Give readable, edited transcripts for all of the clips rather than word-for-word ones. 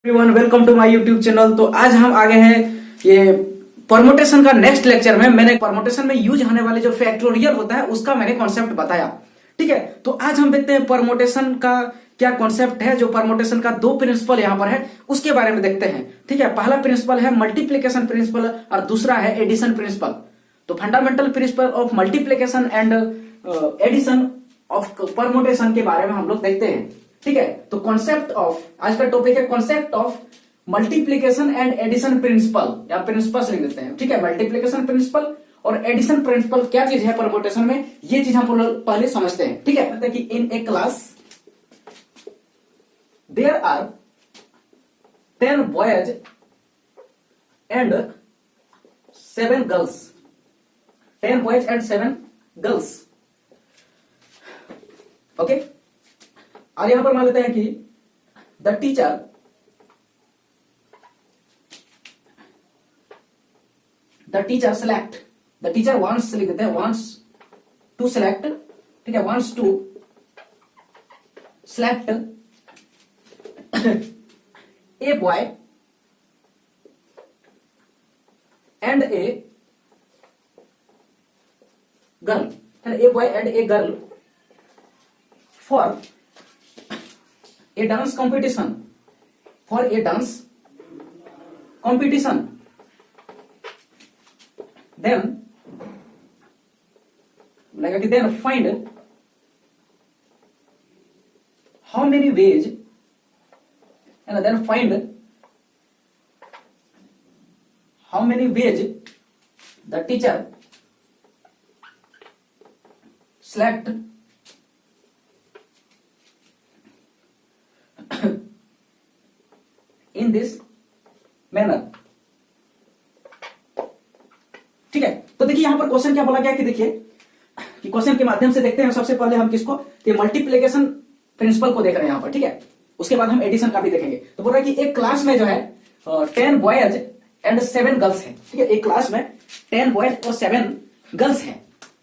Everyone, welcome to my YouTube channel. तो आज हम आगे हैं ये परमुटेशन का नेक्स्ट लेक्चर में। मैंने परमुटेशन में यूज होने वाले जो फैक्टोरियल होता है उसका मैंने कॉन्सेप्ट बताया। ठीक है, तो आज हम देखते हैं परमुटेशन का क्या कॉन्सेप्ट है। जो परमुटेशन का दो प्रिंसिपल यहाँ पर है उसके बारे में देखते हैं। ठीक है, पहला प्रिंसिपल है मल्टीप्लीकेशन प्रिंसिपल और दूसरा है एडिशन प्रिंसिपल। तो fundamental principle of multiplication and addition of permutation के बारे में हम लोग देखते हैं। ठीक है, तो कॉन्सेप्ट ऑफ आज का टॉपिक है concept of multiplication and addition principle या प्रिंसिपल्स लिख देते हैं। ठीक है, मल्टीप्लीकेशन प्रिंसिपल और एडिशन प्रिंसिपल क्या चीज है परमुटेशन में, ये चीज हम लोग पहले समझते हैं। ठीक है, मतलब कि in a class there are 10 boys and 7 girls. 10 boys and 7 girls. Okay, और यहां पर मान लेते हैं कि the teacher select, the teacher wants लिख देते हैं, वांट्स टू सेलेक्ट। ठीक है, wants to select a boy and a girl, a boy and a girl for a dance competition, for a dance competition. Then find how many ways, and then find how many ways the teacher select in this manner. ठीक है, तो देखिए यहां पर question क्या बोला गया कि देखिए कि क्वेश्चन के माध्यम से देखते हैं। सबसे पहले हम किसको, कि मल्टीप्लीकेशन प्रिंसिपल को देख रहे हैं यहां पर। ठीक है, उसके बाद हम एडिशन का भी देखेंगे। तो बोल रहा है कि एक क्लास में जो है 10 बॉयज एंड 7 गर्ल्स है। ठीक है, एक क्लास में 10 बॉयज और 7 गर्ल्स है।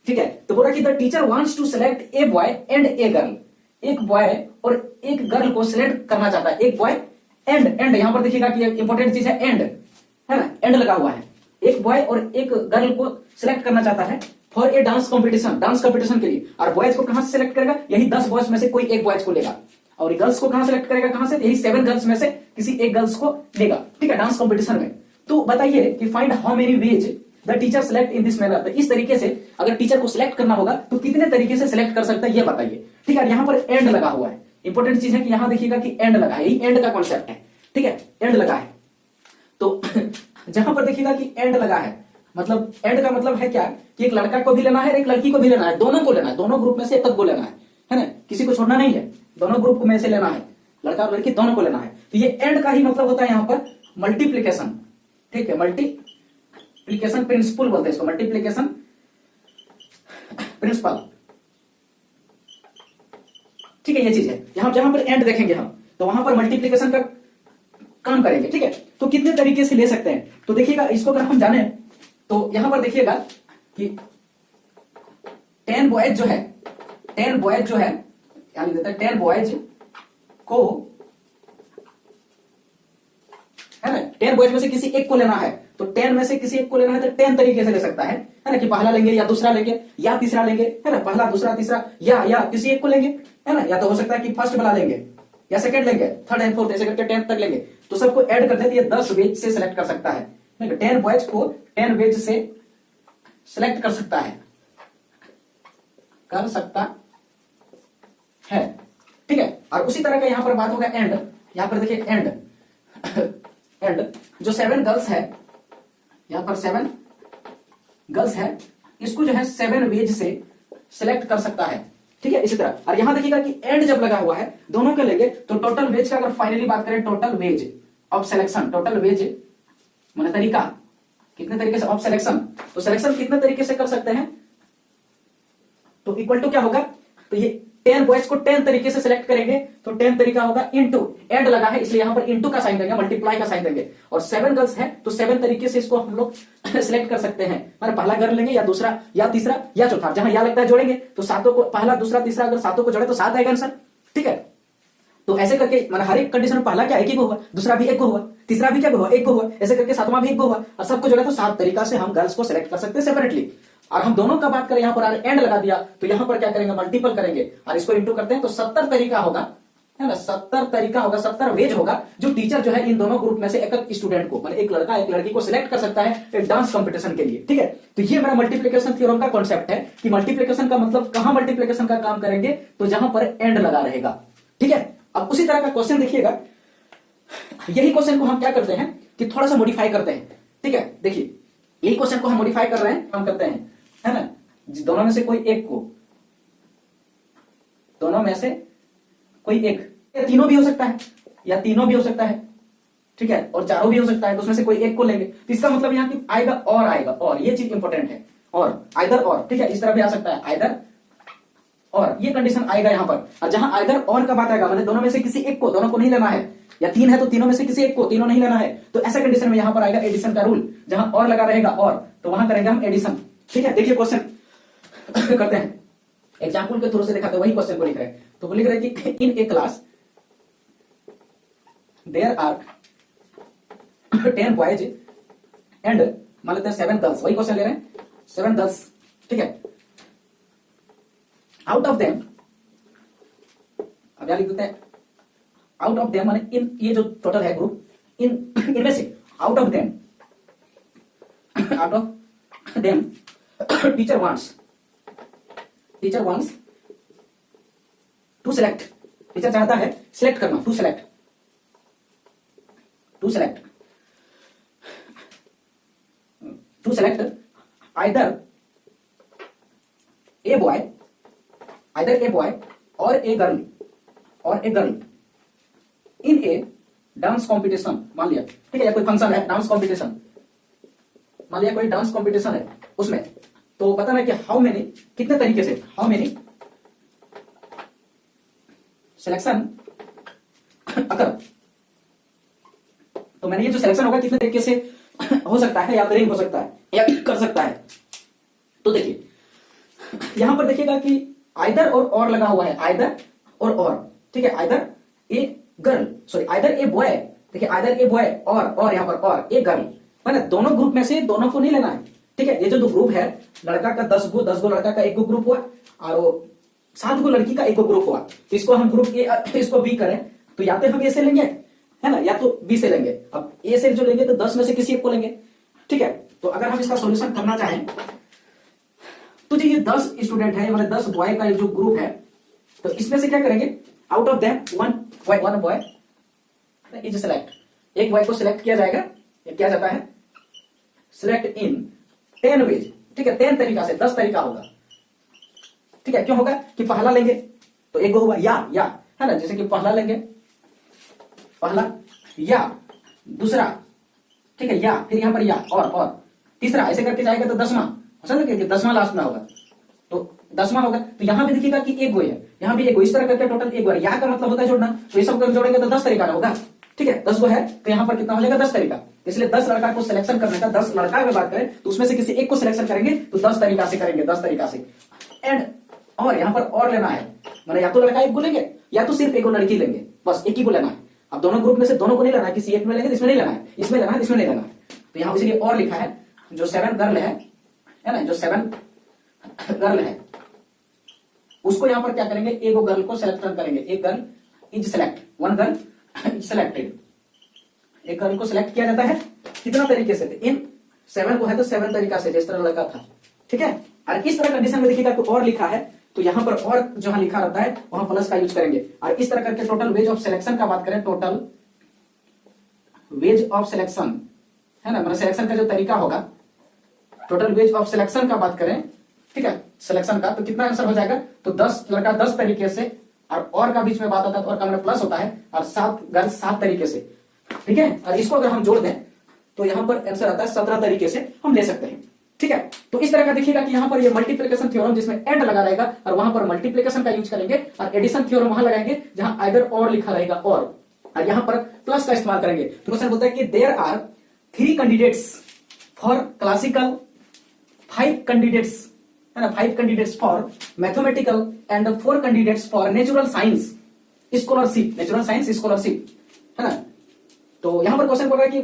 ठीक है, तो बोल रहा है कि the teacher wants to select a boy and a girl. एक बॉय और एक गर्ल को सिलेक्ट करना चाहता है। एक बॉय एंड यहां पर देखिएगा कि इंपॉर्टेंट चीज है एंड, है ना, एंड लगा हुआ है। एक बॉय और एक गर्ल को सिलेक्ट करना चाहता है for a dance competition, dance competition के लिए। और बॉयज को कहां से सिलेक्ट करेगा, यही 10 बॉयज में से कोई एक बॉयज को लेगा। और गर्ल्स को कहां सिलेक्ट करेगा, कहां से, यही 7 गर्ल्स में से किसी एक गर्ल्स को लेगा। ठीक है, डांस कंपटीशन में। तो बताइए कि find how many ways the teacher select in this manner. तो इस तरीके से अगर टीचर को सिलेक्ट करना होगा तो कितने तरीके से सिलेक्ट कर सकता है ये बताइए। ठीक है, यहां पर एंड लगा हुआ है। इंपॉर्टेंट चीज है कि यहां देखिएगा कि एंड लगा है, यही एंड का कॉन्सेप्ट है। ठीक है, एंड लगा है। तो जहां पर देखिएगा कि एंड लगा है, मतलब एंड का मतलब है क्या कि एक लड़का को भी लेना है, एक लड़की को भी लेना है, दोनों को लेना है। दोनों ग्रुप में से एक को लेना है ना, किसी को छोड़ना नहीं है। दोनों ग्रुप में से लेना है, लड़का और लड़की दोनों को लेना है। तो ये एंड का ही मतलब होता है यहां पर मल्टीप्लीकेशन। ठीक है, मल्टीप्लीकेशन प्रिंसिपल बोलते हैं इसको, मल्टीप्लीकेशन प्रिंसिपल। ठीक है, ये चीज है। जहां पर एंड देखेंगे हम तो वहां पर मल्टीप्लीकेशन का काम करेंगे। ठीक है, तो कितने तरीके से ले सकते हैं, तो देखिएगा इसको अगर हम जाने तो यहां पर देखिएगा कि 10 बॉयज जो है, 10 बॉयज जो है क्या लिख देता है, 10 बॉयज को, है ना, 10 बॉयज में से किसी एक को लेना है। तो 10 में से किसी एक को लेना है तो 10 तरीके से ले सकता है ना, कि पहला लेंगे या दूसरा लेंगे या तीसरा लेंगे, है ना, पहला दूसरा तीसरा या किसी एक को लेंगे, है ना, या तो हो सकता है कि फर्स्ट वाला लेंगे या सेकंड लेंगे, थर्ड एंड फोर्थ ऐसे करके 10 तक लेंगे। तो सबको ऐड कर देते 10 वेज से सिलेक्ट कर सकता है। 10 बॉयज को 10 वेज से सिलेक्ट कर सकता है, ठीक है। और उसी तरह का यहां पर बात होगा एंड। यहां पर देखिए एंड जो 7 गर्ल्स है, यहां पर 7 गर्ल्स है, इसको जो है 7 वेज से सिलेक्ट कर सकता है। ठीक है, इसी तरह। और यहां देखिएगा कि एंड जब लगा हुआ है दोनों के लेंगे तो टोटल वेज का अगर फाइनली बात करें, total ways of selection, total ways माने तरीका, कितने तरीके से ऑफ सिलेक्शन, तो सिलेक्शन कितने तरीके से कर सकते हैं, तो इक्वल टू क्या होगा, तो ये 10 बॉयज को 10 तरीके से सिलेक्ट करेंगे तो 10 तरीका होगा इनटू, एंड लगा है इसलिए यहां पर इनटू का साइन देंगे, मल्टीप्लाई का साइन देंगे। और 7 गर्ल्स है तो 7 तरीके से इसको हम लोग सिलेक्ट कर सकते हैं। मतलब पहला गर्ल लेंगे या दूसरा या तीसरा या चौथा, जहां या लगता है जोड़ेंगे तो सातों को, पहला दूसरा तीसरा अगर सातों को जोड़े तो 7 आएगा आंसर। ठीक है, तो ऐसे करके मतलब हर एक कंडीशन में पहला क्या एक ही को हुआ, दूसरा भी एक को हुआ, तीसरा भी क्या को हुआ, एक को हुआ, ऐसे करके सातवां भी एक को हुआ, और सबको जोड़ा तो 7 तरीका से हम गर्ल्स को सिलेक्ट कर सकते हैं सेपरेटली। और हम दोनों का बात करें यहाँ पर एंड लगा दिया, तो यहाँ पर क्या करेंगे, मल्टीपल करेंगे और इसको इंटू करते हैं तो 70 तरीका होगा, है ना, 70 तरीका होगा, 70 वेज होगा जो टीचर जो है इन दोनों ग्रुप में से एक स्टूडेंट को, मतलब एक लड़का एक लड़की को सिलेक्ट कर सकता है एक डांस कंपटीशन के लिए। ठीक है, तो ये मेरा मल्टीप्लिकेशन थ्योरम का कॉन्सेप्ट है कि मल्टीप्लिकेशन का मतलब कहां मल्टीप्लिकेशन का काम करेंगे, तो जहां पर एंड लगा रहेगा। ठीक है, अब उसी तरह का क्वेश्चन देखिएगा, यही क्वेश्चन को हम क्या करते हैं कि थोड़ा सा मॉडिफाई करते हैं। ठीक है, देखिए यही क्वेश्चन को हम मॉडिफाई कर रहे हैं, हम करते हैं, है ना, दोनों में से कोई एक को, दोनों में से कोई एक, या तीनों भी हो सकता है या तीनों भी हो सकता है, ठीक है, और चारों भी हो सकता है, तो उसमें से कोई एक को लेंगे। तो इसका मतलब यहाँ की आएगा और ये चीज इंपॉर्टेंट है, और आइदर और, ठीक है, इस तरह भी आ सकता है आइदर और, ये कंडीशन आएगा यहाँ पर। और जहां आइदर और का बात आएगा मतलब दोनों में से किसी एक को, दोनों को नहीं लेना है, या 3 है तो तीनों में से किसी एक को, तीनों नहीं लेना है, तो ऐसा कंडीशन में यहाँ पर आएगा एडिशन का रूल, जहां और लगा रहेगा और, तो वहां करेंगे हम एडिशन। ठीक है, देखिए क्वेश्चन करते हैं, एग्जाम्पल के थ्रू से दिखाते हैं, वही क्वेश्चन को लिख रहे हैं। तो वो लिख रहे हैं कि in a class there are 10 boys and मान लेते हैं 7 गर्ल्स, वही क्वेश्चन ले रहे हैं, 7 गर्ल्स। ठीक है, आउट ऑफ देम, अब यहां लिख देते हैं आउट ऑफ देम, माने इन, ये जो टोटल है ग्रुप, इनमें से out of them teacher wants to select, teacher चाहता है सिलेक्ट करना, to select either a boy और a girl in a dance competition, मान लिया, ठीक है, या कोई फंक्शन है डांस कॉम्पिटिशन, मान लिया कोई डांस कॉम्पिटिशन है उसमें, तो बताना कि हाउ मेनी, कितने तरीके से, हाउ मेनी सिलेक्शन अगर, तो मैंने ये जो सिलेक्शन होगा कितने तरीके से हो सकता है, या करेंगे हो सकता है या कर सकता है। तो देखिए यहां पर देखिएगा कि आइदर और लगा हुआ है, आइदर और, ठीक है, either a girl, sorry either a boy, देखिए आइदर ए बॉय और यहां पर और ए गर्ल, मतलब दोनों ग्रुप में से दोनों को नहीं लेना है। ठीक है, ये जो दो ग्रुप है, लड़का का 10 गो लड़का का 1 गो ग्रुप हुआ, और वो 7 गो लड़की का 1 गो ग्रुप हुआ, तो इसको हम ग्रुप ए, इसको बी करें, तो या तो हम ए से लेंगे, है ना, या तो बी से लेंगे। अब ए से जो लेंगे तो 10 में से किसी एक को लेंगे। ठीक है, तो अगर हम इसका सॉल्यूशन करना चाहें तो जी ये 10 स्टूडेंट है, मतलब 10 बॉय का जो ग्रुप है, तो इसमें से क्या करेंगे, out of that one boy is select, एक बॉय को सिलेक्ट किया जाएगा, ये क्या जाता है, सिलेक्ट इन 10 वेज। ठीक है, 10 तरीका से, 10 तरीका होगा। ठीक है, क्यों होगा कि पहला लेंगे तो एक हुआ या, है ना, जैसे कि पहला लेंगे, पहला या, दूसरा, ठीक है, या, फिर यहां पर या और तीसरा, ऐसे करके जाएगा तो 10वां, समझ गए, 10वां लास्ट में होगा, तो 10वां होगा, तो यहां भी देखिएगा कि एक गो है, यहां भी एक गो, इस तरह करके टोटल एक गो है, यहां का मतलब होता है जोड़ना, तो ये सब कर जोड़ेंगे तो 10 तरीका होगा। ठीक है, 10 गो है तो यहां पर कितना हो जाएगा, 10 तरीका, इसलिए 10 लड़का को सिलेक्शन करने का, 10 लड़का अगर बात करें तो उसमें से किसी एक को सिलेक्शन करेंगे तो 10 तरीका से करेंगे, 10 तरीका से। एंड और यहां पर और लेना है, मतलब या तो लड़का एक को लेंगे या तो सिर्फ एक लड़की लेंगे, बस एक ही को लेना है। अब दोनों ग्रुप में से दोनों को नहीं लेना है, किसी एक में लेंगे, इसमें नहीं लेना है, इसमें लेना है, इसमें नहीं लेना है, तो यहां इसलिए और लिखा है। जो 7 गर्ल है ना, जो 7 गर्ल है उसको यहां पर क्या करेंगे, एक गर्ल को सिलेक्ट करेंगे, एक girl is select, 1 girl is selected, एक गर्ल को सिलेक्ट किया जाता है कितना तरीके से, इन 7 को है तो 7 तरीका से, जिस तरह लगा था। ठीक है, और इस तरह कंडीशन में देखिएगा और लिखा है, तो यहां पर और जहां लिखा रहता है वहां प्लस का यूज करेंगे, और इस तरह करके टोटल वेज ऑफ सिलेक्शन का बात करें, टोटल वेज ऑफ सिलेक्शन, है ना, मतलब सिलेक्शन का जो तरीका होगा, टोटल वेज ऑफ सिलेक्शन का बात करें, ठीक है, सिलेक्शन का, तो कितना आंसर हो जाएगा, तो 10 लड़का 10 तरीके से, और का बीच में बात आता है तो और का मतलब प्लस होता है, और 7 गर्ल 7 तरीके से। ठीक है, और इसको अगर हम जोड़ दें तो यहां पर आंसर आता है 17 तरीके से हम ले सकते हैं। ठीक है, तो इस तरह का देखिएगा कि यहां पर ये मल्टीप्लिकेशन थ्योरम जिसमें एंड लगा रहेगा, और वहां पर मल्टीप्लिकेशन का यूज करेंगे, और एडिशन थ्योरम वहां लगाएंगे जहां आइदर और लिखा रहेगा, और यहां पर प्लस का इस्तेमाल करेंगे। तो क्वेश्चन बोलता है कि there are 3 candidates for classical, 5 candidates, है ना, 5 candidates for mathematical and 4 candidates for natural science scholarship, natural science scholarship, है ना। तो यहां पर क्वेश्चन बोल रहा है कि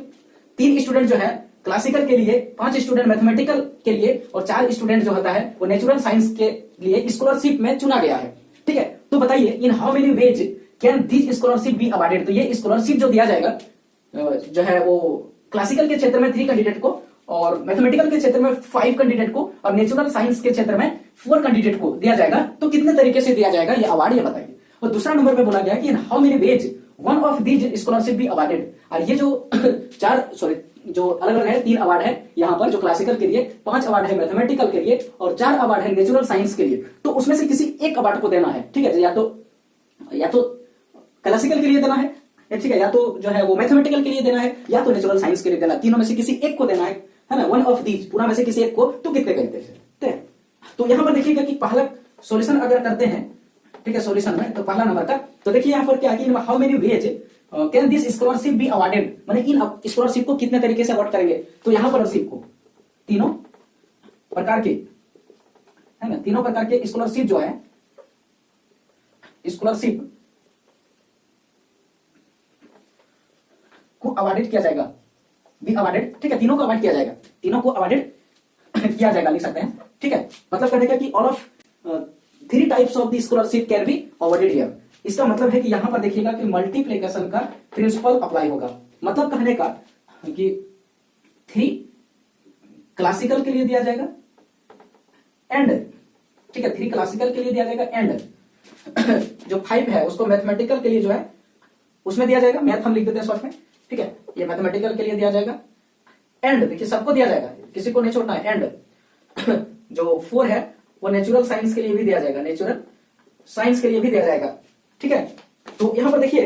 3 स्टूडेंट जो है क्लासिकल के लिए, 5 स्टूडेंट मैथमेटिकल के लिए और 4 स्टूडेंट जो होता है वो नेचुरल साइंस के लिए स्कॉलरशिप में चुना गया है, ठीक है। तो बताइए in how many ways can this scholarship be awarded. तो ये स्कॉलरशिप जो दिया जाएगा जो है वो क्लासिकल के क्षेत्र में 3 कैंडिडेट को और मैथमेटिकल के क्षेत्र में 5 कैंडिडेट को और नेचुरल साइंस के क्षेत्र में 4 कैंडिडेट को दिया जाएगा। तो कितने तरीके से दिया जाएगा ये अवार्ड, ये बताइए। और दूसरा नंबर पे बोला गया कि in how many ways one of these scholarship be awarded. और ये जो जो अलग अलग है 3 अवार्ड है यहाँ पर, जो क्लासिकल के लिए, 5 अवार्ड है मैथमेटिकल के लिए और 4 अवार्ड है नेचुरल साइंस के लिए। तो उसमें से किसी एक अवार्ड को देना है, ठीक है। या तो क्लासिकल के लिए देना है, ठीक है, या तो जो है वो मैथमेटिकल के लिए देना है, या तो नेचुरल साइंस के लिए देना है। तीनों में से किसी एक को देना है ना, वन ऑफ दीज, पूरा में से किसी एक को। तो कितने करते हैं? तो यहां पर देखिएगा कि पहला सॉल्यूशन अगर करते हैं, ठीक है, सॉल्यूशन में तो पहला नंबर का, तो देखिए यहां पर क्या कि how many ways can this scholarship be awarded, माने इन स्कॉलरशिप को कितने तरीके से अवार्ड करेंगे। तो यहां पर स्कॉलरशिप को तीनों प्रकार के, है ना, तीनों प्रकार के स्कॉलरशिप जो है, स्कॉलरशिप को अवार्डेड किया जाएगा, बी अवार्डेड, ठीक है। तीनों को अवार्ड किया जाएगा, तीनों को अवार्डेड किया जाएगा, लिख सकते हैं, ठीक है। मतलब कहने का कि all of 3 types of the scholarship can be awarded here. इसका मतलब है कि यहां पर देखिएगा कि मल्टीप्लिकेशन का प्रिंसिपल अप्लाई होगा। मतलब कहने का कि 3 क्लासिकल के लिए दिया जाएगा एंड, ठीक है, 3 क्लासिकल के लिए दिया जाएगा एंड जो 5 है उसको मैथमेटिकल के लिए जो है उसमें दिया जाएगा। मैथ हम लिख देते हैं शॉर्ट में, ठीक है, ये मैथमेटिकल के लिए दिया जाएगा एंड, देखिए सबको दिया जाएगा, किसी को नहीं छोड़ना है। एंड जो 4 है वो नेचुरल साइंस के लिए भी दिया जाएगा, नेचुरल साइंस के लिए भी दिया जाएगा, ठीक है। तो यहां पर देखिए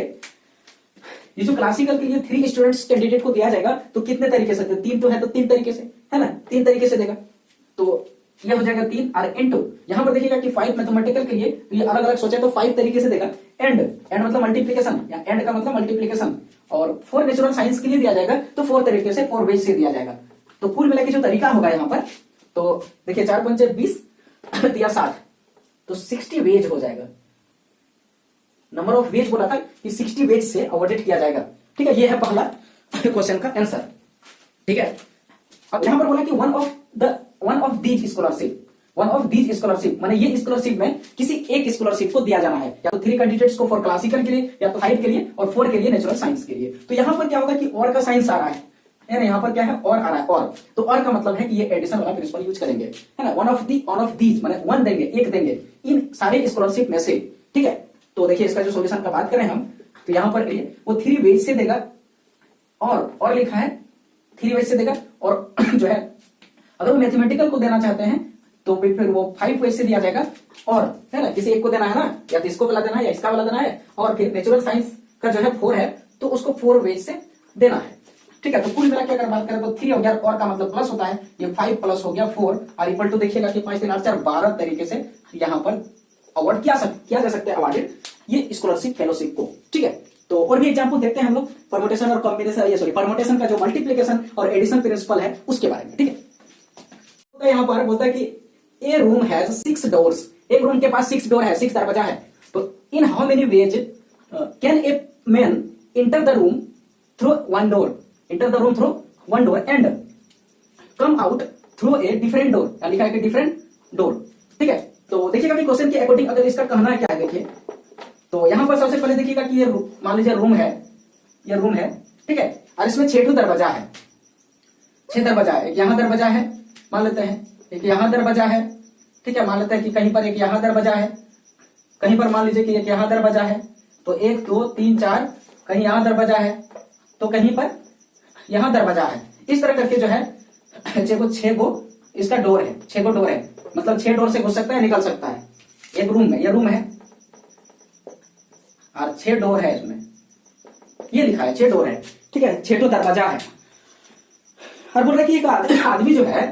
ये जो क्लासिकल के लिए 3 स्टूडेंट्स कैंडिडेट को दिया जाएगा, तो कितने तरीके से, 3 तो है तो 3 तरीके से, है ना, 3 तरीके से देगा। तो यह हो जाएगा 3 और इनटू यहां पर देखिएगा कि 5 मैथमेटिकल के लिए, तो ये अलग अलग सोचे तो 5 तरीके से देगा। एंड मतलब मल्टीप्लिकेशन, या एंड का मतलब मल्टीप्लिकेशन, और 4 नेचुरल साइंस के लिए दिया जाएगा तो 4 तरीके से, 4 वेज से दिया जाएगा। तो कुल मिलाकर जो तरीका होगा यहाँ पर, तो देखिए 4 पंचे 20 या 60, तो 60 वेज हो जाएगा। नंबर ऑफ वेज बोला था कि 60 वेज से अवॉर्डेड किया जाएगा, ठीक है। ये है पहला क्वेश्चन का आंसर, ठीक है। अब यहां पर बोला कि वन ऑफ दीज स्कॉलरशिप, माने ये स्कॉलरशिप में किसी एक स्कॉलरशिप को दिया जाना है, या तो 3 कैंडिडेट्स को फॉर क्लासिकल के लिए, या तो 5 के लिए और 4 के लिए नेचुरल साइंस के लिए। तो यहां पर क्या होगा कि और का साइंस आ रहा है ना, यहाँ पर क्या है और आ रहा है, और तो और का मतलब है कि ये एडिशन वाला प्रिंसिपल यूज करेंगे, है ना। वन ऑफ दीज माने 1 देंगे, एक देंगे इन सारे स्कॉलरशिप में से, ठीक है। तो देखिए इसका जो सॉल्यूशन का बात करें हम, तो यहां पर वो 3 वेज से देगा और लिखा है 3 वेज से देगा, और जो है अगर वो मैथमेटिकल को देना चाहते हैं तो फिर वो 5 वेज से दिया जाएगा, और है ना किसी एक को देना है ना, या तो इसको वाला देना है या इसका वाला देना है, और फिर नेचुरल साइंस का जो है 4 है तो उसको 4 वेज से देना है, ठीक है। तो कुल मिला के अगर बात करें तो 3 हो गया, और का मतलब प्लस होता है, ये 5 प्लस हो गया 4, और इक्वल टू देखिएगा कि 5 3 8 4 12 तरीके से यहाँ पर अवार्ड किया जा सकता है, अवार्डेड ये स्कॉलरशिप फेलोशिप को, ठीक है। तो और भी एग्जांपल देखते हैं हम लोग परमुटेशन और कॉम्बिनेशन, ये सॉरी परमुटेशन का जो मल्टीप्लिकेशन और एडिशन प्रिंसिपल है उसके बारे में, ठीक है। तो यहाँ पर बोलता है कि ए रूम हैज 6 डोर्स, एक रूम के पास 6 डोर है, 6 दरवाजा है। तो in how many ways can a man enter the room through 1 door, enter the room through 1 door and come out through a different door, या लिखा है कि different door, ठीक है। तो देखिएगा कि क्वेश्चन के अकॉर्डिंग अगर इसका कहना क्या है, देखिए तो यहां पर सबसे पहले देखिएगा कि ये मान लीजिए रूम है, ये रूम है, ठीक है, और इसमें 6 दरवाजा है, 6 दरवाजा है, एक यहां दरवाजा है मान लेते हैं, एक यहां दरवाजा है, ठीक है, मान लेते हैं कि कहीं पर एक यहां दरवाजा है, कहीं पर मान लीजिए कि एक यहां दरवाजा है, तो 1 2 3 4 कहीं यहां दरवाजा है, तो कहीं पर यहां दरवाजा है। इस तरह करके जो है 6 गो इसका डोर है, 6 गो डोर है, मतलब 6 डोर से घुस सकता है निकल सकता है एक रूम में, ये रूम है और 6 डोर है, इसमें ये लिखा है 6 डोर है, ठीक है, 6 तो दरवाजा है। और बोल रहा है कि एक आदमी जो है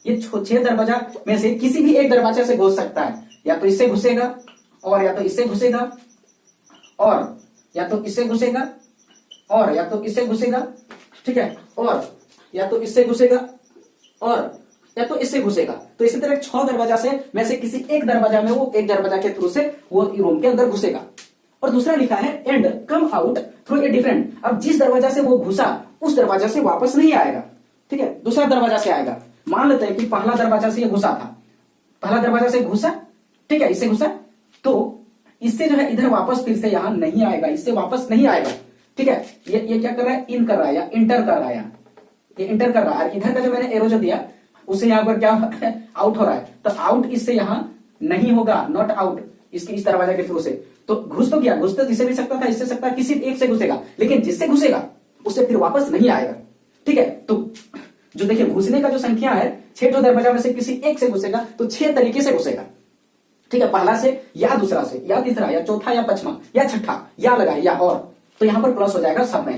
ये 6 दरवाजा में से किसी भी एक दरवाजे से घुस सकता है, या तो इससे घुसेगा, और या तो इससे घुसेगा, और या तो इससे घुसेगा, और या तो इससे घुसेगा, ठीक है, और या तो इससे घुसेगा, और या तो इससे घुसेगा। तो इसी तरह 6 दरवाजा से में से किसी एक दरवाजा में वो एक दरवाजा के थ्रू से वो रूम के अंदर घुसेगा, और दूसरा लिखा है and come out through a different. अब जिस दरवाजा से वो घुसा उस दरवाजा से वापस नहीं आएगा, ठीक है, दूसरा दरवाजा से आएगा। मान लेते हैं कि पहला दरवाजा से ये घुसा था, पहला दरवाजा से घुसा, ठीक है, इससे घुसा, तो इससे जो है इधर वापस फिर से यहां नहीं आएगा, इससे वापस नहीं आएगा, ठीक है। ये क्या कर रहा है, इन कर रहा है या इंटर कर रहा है, ये इंटर कर रहा है। इधर का जो मैंने एरो जो दिया उससे यहां पर क्या आउट हो रहा है, तो आउट इससे यहां नहीं होगा, नॉट आउट इसके इस दरवाजा के थ्रू से। तो घुस तो क्या, घुस तो जिससे भी सकता था, इससे सकता, किसी एक से घुसेगा, लेकिन जिससे घुसेगा उससे फिर वापस नहीं आएगा, ठीक है। तो जो देखिए घुसने का जो संख्या है 6 ठो दरवाजा में से किसी एक से घुसेगा तो 6 तरीके से घुसेगा, ठीक है, पहला से या दूसरा से या तीसरा या चौथा या पांचवा या छठा या लगा या और, तो यहां पर प्लस हो जाएगा सब में,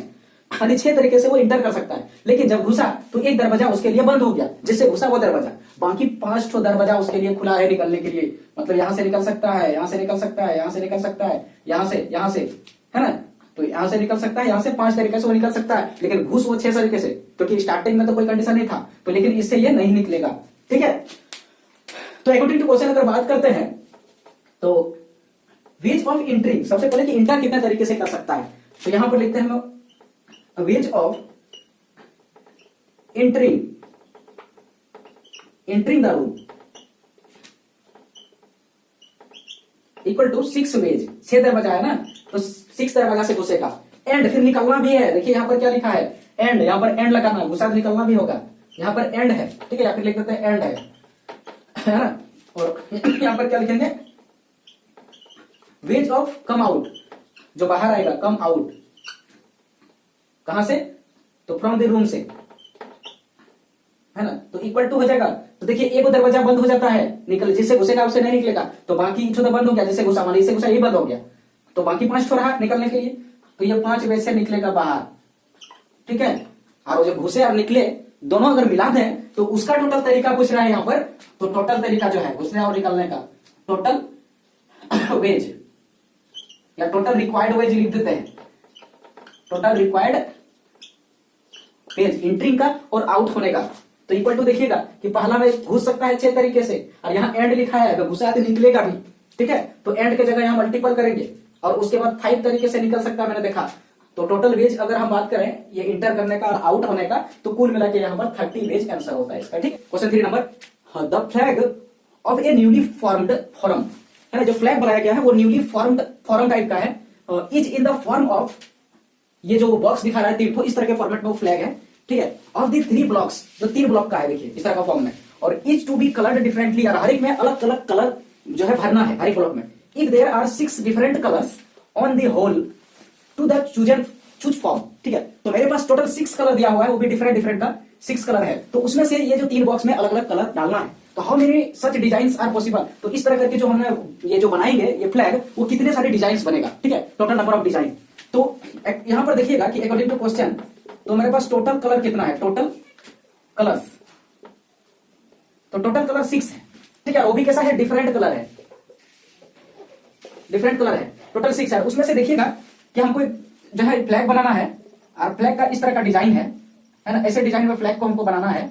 यानी 6 तरीके से वो इंटर कर सकता है। लेकिन जब घुसा तो एक दरवाजा उसके लिए बंद हो गया, जिससे घुसा वो दरवाजा, बाकी 5 ठो दरवाजा उसके लिए खुला है निकलने के लिए। मतलब यहां से निकल सकता है, यहां से निकल सकता है, यहां से निकल सकता है, यहां से, है ना, तो यहां से निकल सकता है, यहां से 5 तरीके से वो निकल सकता है। लेकिन घुस वो 6 तरीके से, क्योंकि स्टार्टिंग में तो कोई कंडीशन नहीं था, तो लेकिन इससे ये नहीं निकलेगा, ठीक है। तो अकॉर्डिंग टू क्वेश्चन अगर बात करते हैं तो वेज ऑफ इंटरिंग, सबसे पहले कि इंटर कितने तरीके से कर सकता है, तो यहां पर लिखते हैं हम ways of entering the room equal to 6 ways, 6 दरवाजा है ना, तो 6 दरवाजा से घुसेगा। एंड फिर निकलना भी है, देखिए यहां पर क्या लिखा है, एंड, यहां पर एंड लगाना, घुसा निकलना भी होगा, यहां पर एंड है, ठीक है, या फिर लिख देते हैं एंड है ना। और यहां पर क्या लिखेंगे, वेज ऑफ कम आउट, जो बाहर आएगा, कम आउट कहां से, तो फ्रॉम द रूम से, है ना, तो इक्वल टू हो जाएगा। तो देखिए एक दरवाजा बंद हो जाता है, निकल, जिससे घुसेगा उससे नहीं निकलेगा, तो बाकी जो तो बंद हो गया, जिससे घुसा मान इससे घुसा ये बंद हो गया, तो बाकी 5 ठो रहा निकलने के लिए, तो ये 5 वे से निकलेगा बाहर, ठीक है। और जो घुसे और निकले दोनों अगर मिला दें तो उसका टोटल तरीका पूछ रहा है यहाँ पर, तो टोटल तरीका जो है घुसने और निकलने का, टोटल वेज या टोटल रिक्वायर्ड वेज लिख देते हैं, टोटल रिक्वायर्ड वेज इंट्रिंग का और आउट होने का। तो इक्वल टू देखिएगा कि पहला में घुस सकता है 6 तरीके से, और यहाँ एंड लिखा है, अगर घुसा है तो निकलेगा भी, ठीक है। तो एंड के जगह यहाँ मल्टीपल करेंगे, और उसके बाद 5 तरीके से निकल सकता है, मैंने देखा। तो टोटल वेज अगर हम बात करें ये इंटर करने का और आउट होने का, तो कुल मिला के यहाँ पर 30 वेज आंसर होता है इसका, ठीक। Question 3 number, the flag of a newly formed forum, है ना, जो फ्लैग बनाया गया है वो न्यूली फॉर्म्ड फॉरम टाइप का है, is in the form of, ये जो बॉक्स दिखा रहा है 3 ठो, इस तरह के फॉर्मेट में वो फ्लैग है, ठीक है, ऑफ द 3 ब्लॉक्स, जो 3 ब्लॉक का है, देखिए इस तरह का फॉर्म में, और each to be coloured differently, और हर एक में अलग अलग कलर जो है भरना है हर एक ब्लॉक में। If there are 6 different colours on the whole to the choose form, ठीक है। तो मेरे पास टोटल 6 कलर दिया हुआ है, वो भी डिफरेंट डिफरेंट का 6 कलर है, तो उसमें से ये जो 3 बॉक्स में अलग अलग कलर डालना है। तो how many such design are possible, तो इस तरह करके जो हमने ये जो बनाएंगे ये फ्लैग, वो कितने सारे डिजाइन बनेगा, ठीक है, टोटल नंबर ऑफ डिजाइन। तो यहां पर देखिएगा कि अकॉर्डिंग टू क्वेश्चन, तो मेरे पास टोटल कलर कितना है, टोटल कलर्स, तो टोटल कलर 6 है, ठीक है, वो भी कैसा है, डिफरेंट कलर है, डिफरेंट कलर है, टोटल 6 है। उसमें से देखिएगा कि हमको जो है फ्लैग बनाना है, और फ्लैग का इस तरह का डिजाइन है ना, ऐसे डिजाइन में फ्लैग को हमको बनाना है,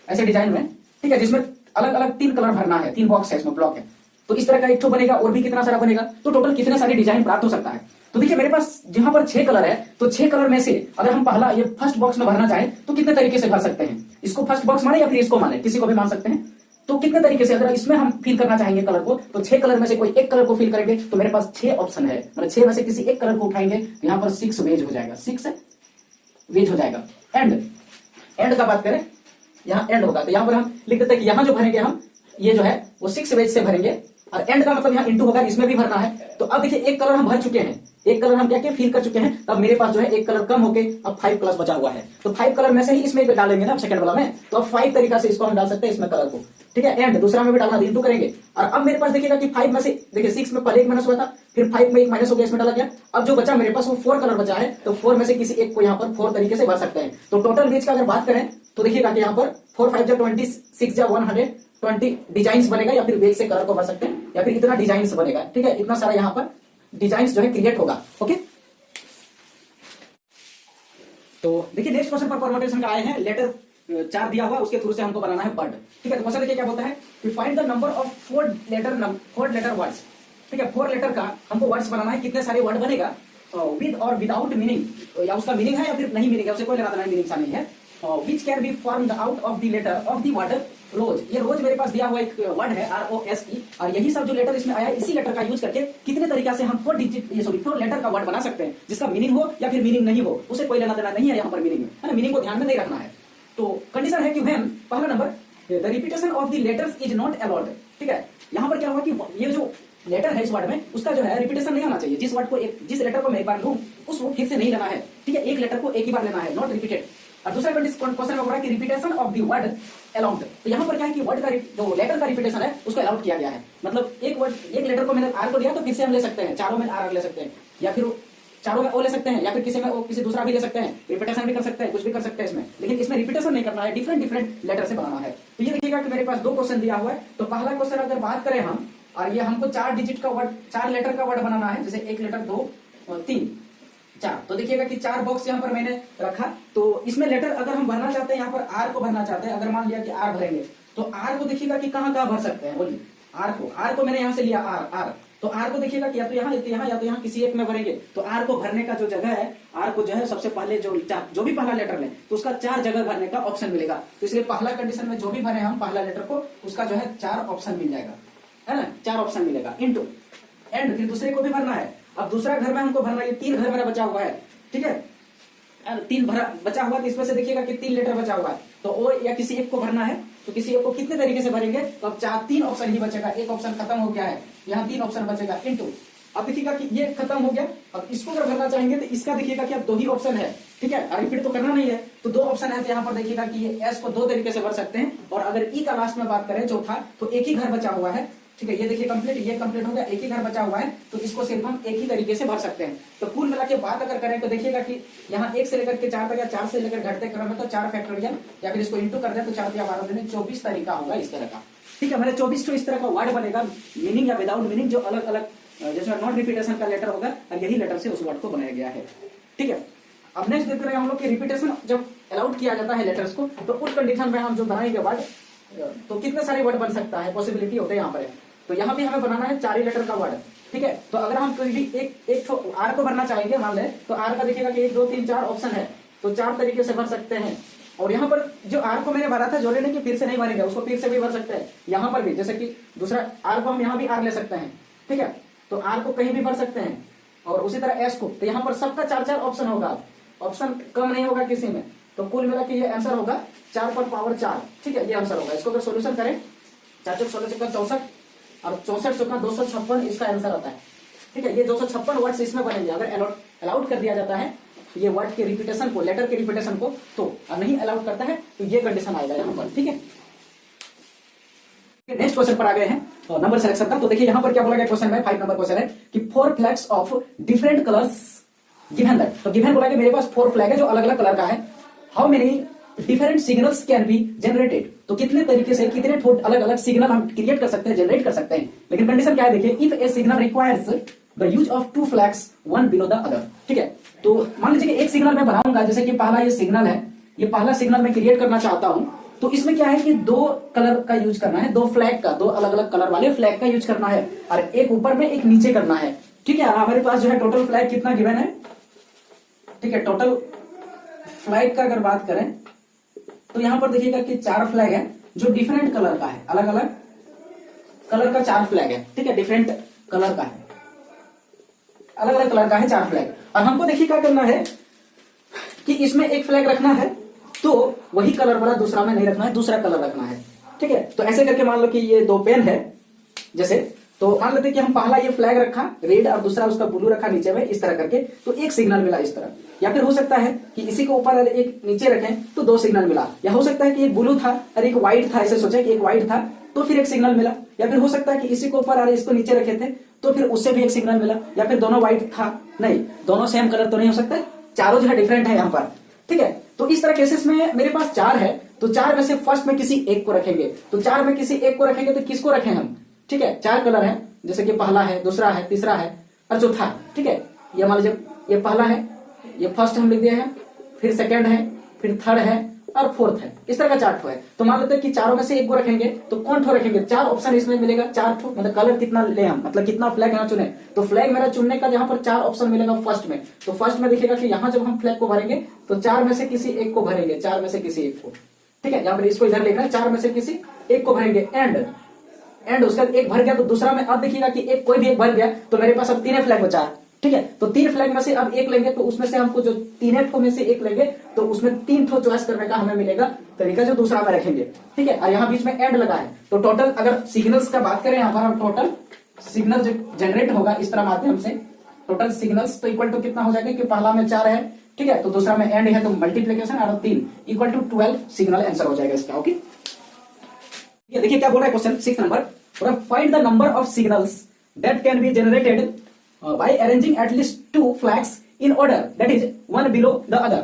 ऐसे डिजाइन में, ठीक है, जिसमें अलग अलग 3 कलर भरना है, 3 बॉक्स है इसमें, ब्लॉक है, तो इस तरह का एक ठो बनेगा, और भी कितना सारा बनेगा, तो टोटल कितने सारे डिजाइन प्राप्त हो सकता है। तो देखिए मेरे पास जहां पर 6 कलर है, तो 6 कलर में से अगर हम पहला ये फर्स्ट बॉक्स में भरना चाहें तो कितने तरीके से भर सकते हैं, इसको फर्स्ट बॉक्स माने या फिर इसको माने, किसी को भी मान सकते हैं। तो कितने तरीके से अगर इसमें हम फिल करना चाहेंगे कलर को, तो 6 कलर में से कोई एक कलर को फिल करेंगे, तो मेरे पास 6 ऑप्शन है, मतलब 6 में से किसी एक कलर को उठाएंगे, तो यहाँ पर 6 वेज हो जाएगा, 6 वेज हो जाएगा। एंड का बात करें, यहाँ एंड होगा, तो यहाँ पर हम लिख देते हैं कि यहाँ जो भरेंगे हम, ये जो है वो 6 वेज से भरेंगे, और एंड का मतलब यहाँ इंटू होगा, इसमें भी भरना है। तो अब देखिए एक कलर हम भर चुके हैं, एक कलर हम क्या क्या फिल कर चुके हैं, तब मेरे पास जो है एक कलर कम होके अब 5 प्लस बचा हुआ है, तो 5 कलर में से ही इसमें डालेंगे ना सेकंड वाला में, तो अब 5 तरीका से इसको हम डाल सकते हैं इसमें कलर को, ठीक है। एंड दूसरा में भी डालना, इंटू करेंगे, और अब मेरे पास देखिएगा कि 5 में से, देखिए 6 में पहले एक माइनस हुआ था, फिर 5 में एक माइनस हो गया, इसमें डाला गया, अब जो बचा मेरे पास वो 4 कलर बचा है, तो 4 में से किसी एक को यहाँ पर 4 तरीके से भर सकते हैं। तो टोटल वेज का अगर बात करें तो देखिएगा कि यहाँ पर 4 5 20, 6 120 डिजाइन बनेगा, या फिर वेज से कलर को भर सकते हैं, या फिर इतना डिजाइन बनेगा, ठीक है, इतना सारा यहाँ पर डिजाइन जो है क्रिएट होगा, ओके। तो देखिए नेक्स्ट क्वेश्चन पर परमुटेशन का आए हैं, लेटर 4 दिया हुआ, उसके थ्रू से हमको बनाना है वर्ड, ठीक है। तो क्वेश्चन देखिए क्या बोलता है कि find the number of 4 letter words ठीक है। 4 लेटर का हमको वर्ड्स बनाना है, कितने सारे वर्ड बनेगा विद और विदाउट मीनिंग, या उसका मीनिंग है या फिर नहीं मीनिंग है, उसे कोई लेना देना मीनिंग सा नहीं है। Which can be formed out of the letter of the word rose. ये रोज मेरे पास दिया हुआ एक वर्ड है ROSE, और यही सब जो लेटर इसमें आया इसी लेटर का यूज करके कितने तरीका से हम 4 लेटर का वर्ड बना सकते हैं, जिसका मीनिंग हो या फिर मीनिंग नहीं हो, उसे कोई लेना देना नहीं है यहाँ पर मीनिंग में, है ना। मीनिंग को ध्यान में नहीं रखना है। तो कंडीशन है कि व्हेन, पहला number, the repetition of the letters is not allowed. ठीक है, यहाँ पर क्या हुआ कि ये जो लेटर है इस वर्ड में, उसका जो है रिपीटेशन नहीं होना चाहिए। जिस वर्ड को जिस लेटर को मैं एक बार लूं उसको फिर से नहीं लेना है। ठीक है, एक लेटर को एक ही बार लेना है, नॉट रिपीटेड। और दूसरा क्वेश्चन में बोला कि repetition of the word allowed. तो यहाँ पर क्या है कि वर्ड का जो लेटर का रिपीटेशन है उसको अलाउड किया गया है। मतलब एक लेटर को मैंने आर को दिया तो फिर से हम ले सकते हैं, चारों में आर ले सकते हैं, या फिर चारों में ओ ले सकते हैं, या फिर किसी में ओ किसी दूसरा भी ले सकते हैं, रिपीटेशन भी कर सकते हैं, कुछ भी कर सकते हैं इसमें, लेकिन इसमें रिपीटेशन नहीं करना है, डिफरेंट लेटर से बनाना है। तो ये देखिएगा कि मेरे पास 2 क्वेश्चन दिया हुआ है। तो पहला क्वेश्चन अगर बात करें हम, और ये हमको 4 डिजिट का वर्ड, 4 लेटर का वर्ड बनाना है, जैसे 1 लेटर 2 3 4। तो देखिएगा कि 4 बॉक्स यहाँ पर मैंने रखा। तो इसमें लेटर अगर हम भरना चाहते हैं, यहाँ पर आर को भरना चाहते हैं, अगर मान लिया कि आर भरेंगे तो आर को देखिएगा कि कहाँ कहाँ भर सकते हैं, बोलिए। आर को मैंने यहाँ से लिया आर, तो आर को देखिएगा कि या तो यहाँ या तो यहाँ किसी एक में भरेंगे। तो आर को भरने का जो जगह है, आर को जो है सबसे पहले जो भी पहला लेटर ले तो उसका 4 जगह भरने का ऑप्शन मिलेगा। तो इसलिए पहला कंडीशन में जो भी भरे हम पहला लेटर को, उसका जो है 4 ऑप्शन मिल जाएगा, है ना, 4 ऑप्शन मिलेगा इनटू एंड। फिर दूसरे को भी भरना है। अब दूसरा घर में हमको भरना है, 3 घर मेरा बचा हुआ है, ठीक है, 3 बचा हुआ, तो इसमें से देखिएगा कि 3 लेटर बचा हुआ है, तो ओ या किसी एक को भरना है। तो किसी एक को कितने तरीके से भरेंगे, तो अब 3 ऑप्शन ही बचेगा, एक ऑप्शन खत्म हो गया है, यहाँ 3 ऑप्शन बचेगा इनटू। अब देखिएगा कि ये खत्म हो गया। अब इसको अगर भरना चाहेंगे तो इसका देखिएगा कि अब 2 ही ऑप्शन है, ठीक है, और रिपीट तो करना नहीं है, तो 2 ऑप्शन है। तो यहाँ पर देखिएगा कि ये एस को 2 तरीके से भर सकते हैं। और अगर ई का लास्ट में बात करें चौथा, तो एक ही घर बचा हुआ है, ठीक है, ये देखिए कंप्लीट, ये कंप्लीट हो गया, एक ही घर बचा हुआ है, तो इसको सिर्फ हम एक ही तरीके से भर सकते हैं। तो कुल मिला के बात अगर करें तो देखिएगा कि यहाँ 1 से लेकर के 4 तक, या 4 से लेकर घटते क्रम में तो 4 फैक्टोरियल, या फिर इसको इंटू कर दे तो 4 या 12 दिन 24 तरीका होगा इस तरह का। ठीक है, मैंने 24 तो इस तरह का वर्ड बनेगा, मीनिंग या विदाउट मीनिंग, जो अलग अलग जैसे नॉन रिपीटेशन का लेटर होगा, और यही लेटर से उस वर्ड को बनाया गया है। ठीक है, अब नेक्स्ट देखते रहे हम लोग कि रिपीटेशन जब अलाउड किया जाता है लेटर्स को, तो उस कंडीशन में हम जो बनाएंगे वर्ड, तो कितने सारे वर्ड बन सकता है, पॉसिबिलिटी होते हैं यहाँ पर। तो यहाँ भी हमें बनाना है 4 ही लेटर का वर्ड, ठीक है। तो अगर हम कोई भी एक आर को भरना चाहेंगे, मान लें, तो आर का देखिएगा कि 1 2 3 4 ऑप्शन है, तो 4 तरीके से भर सकते हैं। और यहाँ पर जो आर को मैंने भरा था, जोड़े ने कि फिर से नहीं भरेंगे, उसको फिर से भी भर सकते हैं। यहाँ पर भी जैसे कि दूसरा आर को हम यहाँ भी आर ले सकते हैं, ठीक है, तो आर को कहीं भी भर सकते हैं। और उसी तरह एस को, तो यहाँ पर सबका 4 ऑप्शन होगा, ऑप्शन कम नहीं होगा किसी में। तो कुल मिला के ये आंसर होगा 4 पर पावर 4, ठीक है, ये आंसर होगा। इसको अगर सोल्यूशन करें, 4 चौक 16 चौका 64 और 64 चौका 256 इसका आंसर आता है, ठीक है। ये 256 वर्ड्स इसमें बनेंगे अगर अलाउड कर दिया जाता है ये वर्ड के रिपीटेशन को, लेटर के रिपीटेशन को, तो नहीं अलाउड करता है तो ये कंडीशन आएगा यहाँ पर, ठीक है। नेक्स्ट क्वेश्चन पर आ गए हैं नंबर सिलेक्शन का। तो देखिए यहाँ पर क्या बोला गया क्वेश्चन में, 5 नंबर क्वेश्चन है कि 4 flags of different colours given that. तो गिवन बोला कि मेरे पास 4 फ्लैग है जो अलग अलग कलर का है। How many different signals can be generated. तो कितने तरीके से, कितने अलग अलग सिग्नल हम क्रिएट कर सकते हैं, जनरेट कर सकते हैं। लेकिन कंडीशन क्या है देखिए, if A signal requires the use of 2 flags one below the other, ठीक है। तो मान लीजिए कि एक सिग्नल मैं बनाऊंगा, जैसे कि पहला ये सिग्नल है, ये पहला सिग्नल मैं क्रिएट करना चाहता हूं, तो इसमें क्या है कि 2 कलर का यूज करना है, 2 फ्लैग का, 2 अलग अलग कलर वाले फ्लैग का यूज करना है, और एक ऊपर में एक नीचे करना है, ठीक है। हमारे पास जो है टोटल फ्लैग कितना गिवन है, ठीक है। टोटल फ्लैग का अगर बात करें तो यहां पर देखिएगा कि 4 फ्लैग है जो डिफरेंट कलर का है, अलग अलग कलर का 4 फ्लैग है, ठीक है, डिफरेंट कलर का है, अलग अलग कलर का है 4 फ्लैग। और हमको देखिए क्या करना है कि इसमें एक फ्लैग रखना है, तो वही कलर वाला दूसरा में नहीं रखना है, दूसरा कलर रखना है, ठीक है। तो ऐसे करके मान लो कि ये 2 पेन है जैसे, तो मान लेते कि हम पहला ये फ्लैग रखा रेड और दूसरा उसका ब्लू रखा नीचे में, इस तरह करके, तो एक सिग्नल मिला इस तरह। या फिर हो सकता है कि इसी को ऊपर एक नीचे रखें तो 2 सिग्नल मिला, या हो सकता है कि एक ब्लू था और एक व्हाइट था, ऐसे सोचे कि एक व्हाइट था तो फिर एक सिग्नल मिला। या फिर हो सकता है कि इसी को ऊपर और इसको नीचे रखे थे तो फिर उससे भी एक सिग्नल मिला। या फिर दोनों व्हाइट था, नहीं दोनों सेम कलर तो नहीं हो सकता, चारों जो है डिफरेंट है यहाँ पर, ठीक है। तो इस तरह केसेस में मेरे पास 4 है, तो 4 में से फर्स्ट में किसी एक को रखेंगे। तो 4 में किसी एक को रखेंगे तो किसको रखें हम, ठीक है। 4 कलर है, जैसे कि पहला है, दूसरा है, तीसरा है और चौथा है, ठीक है। ये मान लीजिए ये पहला है, ये फर्स्ट हम लिख दिए हैं, फिर सेकंड है, फिर थर्ड है और फोर्थ है, इस तरह का 4 ठो है। तो मान लेते हैं कि चारों में से एक को रखेंगे, तो कौन ठो रखेंगे, 4 ऑप्शन इसमें मिलेगा, 4 ठो, मतलब कलर कितना ले हम, मतलब कितना फ्लैग यहाँ चुने, तो फ्लैग मेरा चुनने का यहाँ पर 4 ऑप्शन मिलेगा फर्स्ट में। तो फर्स्ट में देखिएगा कि यहाँ जब हम फ्लैग को भरेंगे तो 4 में से किसी एक को भरेंगे, 4 में से किसी एक को, ठीक है, यहाँ पर इसको इधर लिखना है, 4 में से किसी एक को भरेंगे, एंड उसका एक भर गया तो दूसरा में अब देखिएगा कि एक कोई भी एक भर गया तो मेरे पास अब 3 फ्लैग बचा है, ठीक है। तो 3 फ्लैग में से अब एक लेंगे, तो उसमें से हमको जो 3 ठो में से एक लेंगे तो उसमें 3 ठो चॉइस करने का हमें मिलेगा तरीका, जो दूसरा में रखेंगे, ठीक है। और यहाँ बीच में एंड लगा है, तो टोटल अगर सिग्नल्स का बात करें यहाँ पर, हम टोटल सिग्नल जो जनरेट होगा इस तरह माध्यम से, टोटल सिग्नल्स तो इक्वल टू कितना हो जाएगा कि पहला में 4 है, ठीक है, तो दूसरा में एंड है, तो मल्टीप्लीकेशन और 3 इक्वल टू 12 सिग्नल आंसर हो जाएगा इसका। ओके, देखिए क्या बोल रहा है question 6 number, find the number of signals that can be generated by arranging at least 2 flags in order, that is one below the other,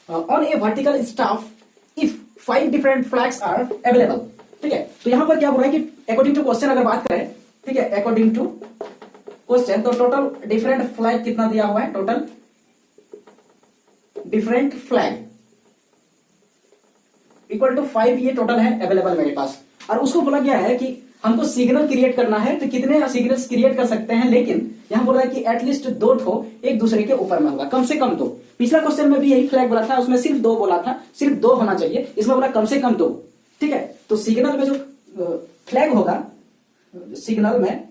on a vertical staff if 5 different flags are available, ठीक है। तो यहां पर क्या बोल रहा है कि अकॉर्डिंग टू क्वेश्चन अगर बात करें, ठीक है, अकॉर्डिंग टू क्वेश्चन, तो टोटल डिफरेंट फ्लैग कितना दिया हुआ है, total different flag equal to 5 ये टोटल है अवेलेबल मेरे पास। और उसको बोला गया है कि हमको सिग्नल क्रिएट करना है, तो कितने सिग्नल्स क्रिएट कर सकते हैं, लेकिन यहां बोल रहा है कि एटलीस्ट 2 ठो एक दूसरे के ऊपर में होगा, कम से कम 2। पिछला क्वेश्चन में भी यही फ्लैग बोला था, उसमें सिर्फ 2 बोला था, सिर्फ 2 होना चाहिए, इसमें बोला कम से कम 2, ठीक है। तो सिग्नल में जो फ्लैग होगा, सिग्नल में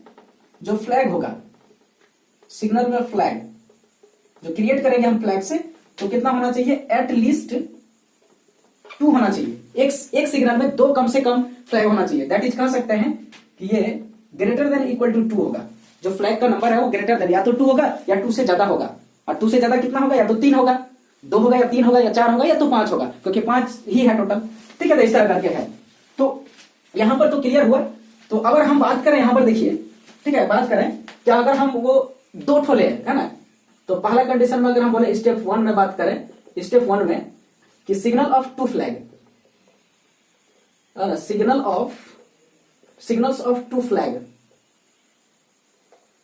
जो फ्लैग होगा, सिग्नल में फ्लैग जो क्रिएट करेंगे हम फ्लैग से, तो कितना होना चाहिए, एटलीस्ट 2 होना चाहिए, एक सिग्नल में 2 कम से कम फ्लैग होना चाहिए। दैट इज कह सकते हैं कि ये ग्रेटर देन इक्वल टू 2 होगा, जो फ्लैग का नंबर है वो ग्रेटर देन या तो 2 होगा या 2 से ज्यादा होगा, और 2 से ज्यादा कितना होगा, या तो 3 होगा, 2 होगा या 3 होगा या 4 होगा या तो 5 होगा, क्योंकि 5 ही है टोटल, ठीक है। तो इस तरह करके है, तो यहां पर तो क्लियर हुआ। तो अगर हम बात करें यहां पर देखिए, ठीक है, बात करें कि अगर हम वो 2 ठो ले, है ना, तो पहला कंडीशन में अगर हम बोले स्टेप 1 में बात करें, स्टेप 1 में कि signal of 2 flag, signals of 2 flag,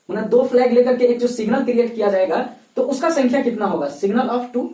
मतलब 2 फ्लैग लेकर के एक जो सिग्नल क्रिएट किया जाएगा तो उसका संख्या कितना होगा, सिग्नल ऑफ 2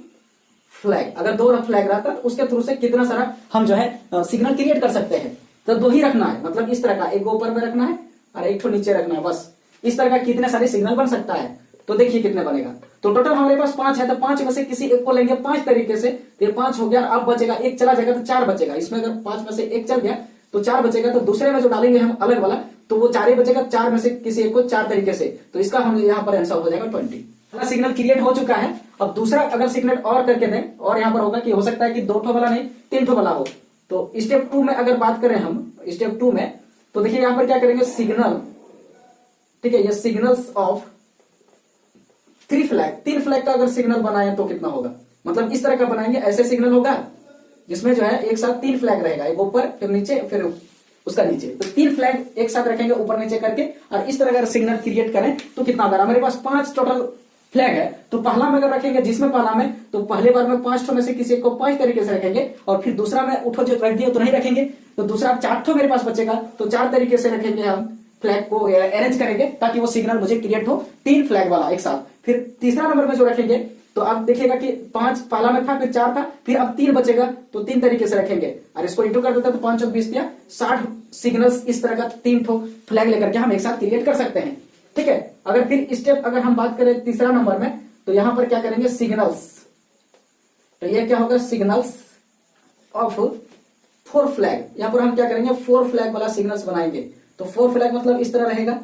फ्लैग। अगर 2 फ्लैग रहता तो उसके थ्रू से कितना सारा हम जो है सिग्नल क्रिएट कर सकते हैं। तो 2 ही रखना है, मतलब इस तरह का, एक ऊपर में रखना है और एक ठो नीचे रखना है, बस इस तरह का कितने सारे सिग्नल बन सकता है। तो देखिए कितने बनेगा, तो टोटल हमारे पास 5 है, तो 5 में से किसी एक को लेंगे 5 तरीके से, तो ये 5 हो गया, अब बचेगा एक, चला जाएगा तो 4 बचेगा। इसमें अगर 5 में से एक चल गया तो 4 बचेगा, तो दूसरे में जो डालेंगे हम अलग वाला तो वो 4 ही बचेगा, 4 में से किसी एक को 4 तरीके से, तो इसका हम यहाँ पर आंसर हो जाएगा 20। सिग्नल क्रिएट हो चुका है। अब दूसरा अगर सिग्नल और करके दें, और यहाँ पर होगा कि हो सकता है कि 2 ठो वाला नहीं 3 ठो वाला हो। तो स्टेप 2 में अगर बात करें हम, स्टेप 2 में तो देखिए यहाँ पर क्या करेंगे, सिग्नल, ठीक है, ये सिग्नल्स ऑफ 3 फ्लैग, 3 फ्लैग का अगर सिग्नल बनाए तो कितना होगा, मतलब इस तरह का बनाएंगे, ऐसे सिग्नल होगा जिसमें जो है एक साथ 3 फ्लैग रहेगा, एक ऊपर फिर नीचे फिर उसका नीचे, तो 3 फ्लैग एक साथ रखेंगे ऊपर नीचे करके, और इस तरह अगर सिग्नल क्रिएट करें तो कितना होगा। हमारे पास 5 टोटल फ्लैग है, तो पहला में अगर रखेंगे, जिसमें पहला में तो पहले बार में 5 ठो में से किसी एक को 5 तरीके से रखेंगे, और फिर दूसरा में उठो जो रख दिया तो नहीं रखेंगे, तो दूसरा 4 ठो मेरे पास बचेगा, तो 4 तरीके से रखेंगे हम फ्लैग को अरेंज करेंगे ताकि वो सिग्नल मुझे क्रिएट हो 3 फ्लैग वाला एक साथ। फिर तीसरा नंबर में जो रखेंगे तो आप देखिएगा कि 5 पहला में था, फिर 4 था, फिर अब 3 बचेगा, तो 3 तरीके से रखेंगे, और इसको इंटू कर देता तो 5 और 20 दिया 60 सिग्नल्स, इस तरह का 3 ठो फ्लैग लेकर के हम एक साथ क्रिएट कर सकते हैं, ठीक है। अगर फिर स्टेप अगर हम बात करें तीसरा नंबर में, तो यहां पर क्या करेंगे, सिग्नल्स, तो ये क्या होगा, सिग्नल्स ऑफ 4 फ्लैग, यहां पर हम क्या करेंगे 4 फ्लैग वाला सिग्नल्स बनाएंगे। तो 4 फ्लैग मतलब इस तरह रहेगा,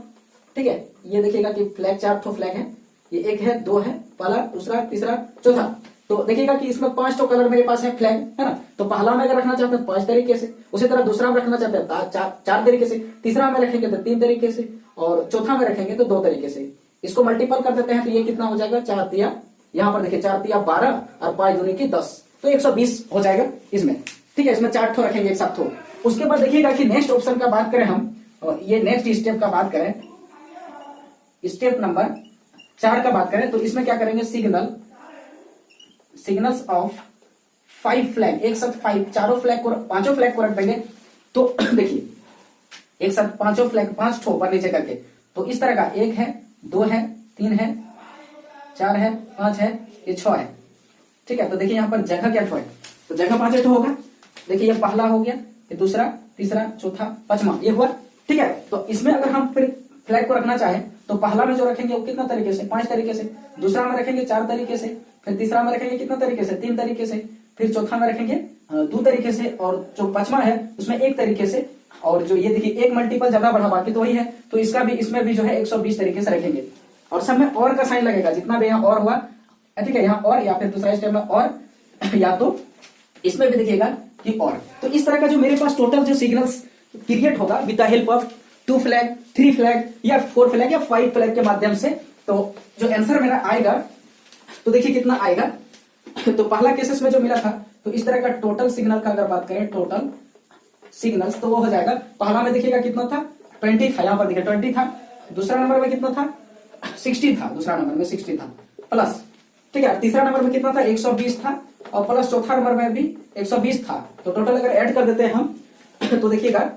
ठीक है। ये देखिएगा कि फ्लैग 4 ठो फ्लैग है, ये 1 है, 2 है, पहला, दूसरा, तीसरा, चौथा। तो देखिएगा कि इसमें 5 ठो कलर मेरे पास है फ्लैग, है ना। तो पहला में अगर रखना चाहते हैं 5 तरीके से, उसी तरह दूसरा में रखना चाहते हैं 4 तरीके से, तीसरा में रखेंगे तो 3 तरीके से, और चौथा में रखेंगे तो 2 तरीके से। इसको मल्टीपल कर देते हैं तो ये कितना हो जाएगा, 4 तिया, यहाँ पर देखिए 4 तिया 12 और 5 दूनी की 10, तो 120 हो जाएगा इसमें, ठीक है। इसमें 4 ठो रखेंगे एक साथ ठो। उसके बाद देखिएगा कि नेक्स्ट ऑप्शन का बात करें हम, और ये नेक्स्ट स्टेप का बात करें, स्टेप नंबर 4 का बात करें, तो इसमें क्या करेंगे, सिग्नल्स ऑफ 5 फ्लैग, एक साथ 5 चारों फ्लैग को, 5 फ्लैग को रख देंगे। तो देखिए एक साथ 5 फ्लैग, 5 ठो ऊपर नीचे करके, तो इस तरह का 1 है, 2 है, 3 है, 4 है, 5 है, ये 6 है, ठीक है। तो देखिए यहाँ पर जगह क्या ठो है, तो जगह 5 8 होगा। देखिए ये पहला हो गया, ये दूसरा, तीसरा, चौथा, पांचवा, ये हुआ। ठीक है, तो इसमें अगर हम फिर फ्लैग को रखना चाहें तो पहला में जो रखेंगे वो कितना तरीके से, 5 तरीके से, दूसरा में रखेंगे 4 तरीके से, फिर तीसरा में रखेंगे कितना तरीके से, 3 तरीके से, फिर चौथा में रखेंगे 2 तरीके से, और जो पांचवा है उसमें 1 तरीके से, और जो ये देखिए एक मल्टीपल ज्यादा बढ़ा बाकी तो वही है, तो इसका भी इसमें भी जो है 120 तरीके से रखेंगे। और सब में और का साइन लगेगा, जितना भी यहाँ और हुआ, ठीक है, यहाँ और, या फिर दूसरा स्टेप में और, या तो इसमें भी देखिएगा कि और। तो इस तरह का जो मेरे पास टोटल जो सिग्नल्स क्रिएट होगा with the help of 2 flag, 3 flag या 4 फ्लैग या 5 फ्लैग के माध्यम से, तो जो आंसर मेरा आएगा तो देखिए कितना आएगा। तो पहला केसेस में जो मिला था, तो इस तरह का टोटल सिग्नल का अगर बात करें, टोटल सिग्नल्स, तो वो हो जाएगा, पहला में देखिएगा कितना था, 20 था, यहाँ पर देखिए 20 था, दूसरा नंबर में कितना था, 60 था, दूसरा नंबर में 60 था प्लस, ठीक है, तीसरा नंबर में कितना था, 120 था, और प्लस चौथा नंबर में भी 120 था। तो टोटल अगर ऐड कर देते हैं हम तो देखिएगा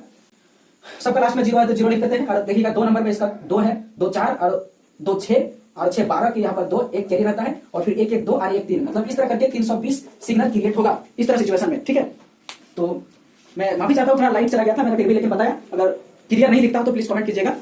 सबका लास्ट में 0 है तो 0 लिख देते हैं, और देखिएगा 2 नंबर में इसका 2 है, 2 4 और 2 6 और 6 12 के यहाँ पर 2 1 कैरी रहता है, और फिर 1 1 2 और 1 3, मतलब इस तरह करके 320 सिग्नल क्रिएट होगा इस तरह सिचुएशन में। ठीक है, तो मैं माफी चाहता हूँ, थोड़ा लाइट चला गया था मैंने फिर भी लेकिन बताया, अगर क्लियर नहीं दिखता हो तो प्लीज कमेंट कीजिएगा।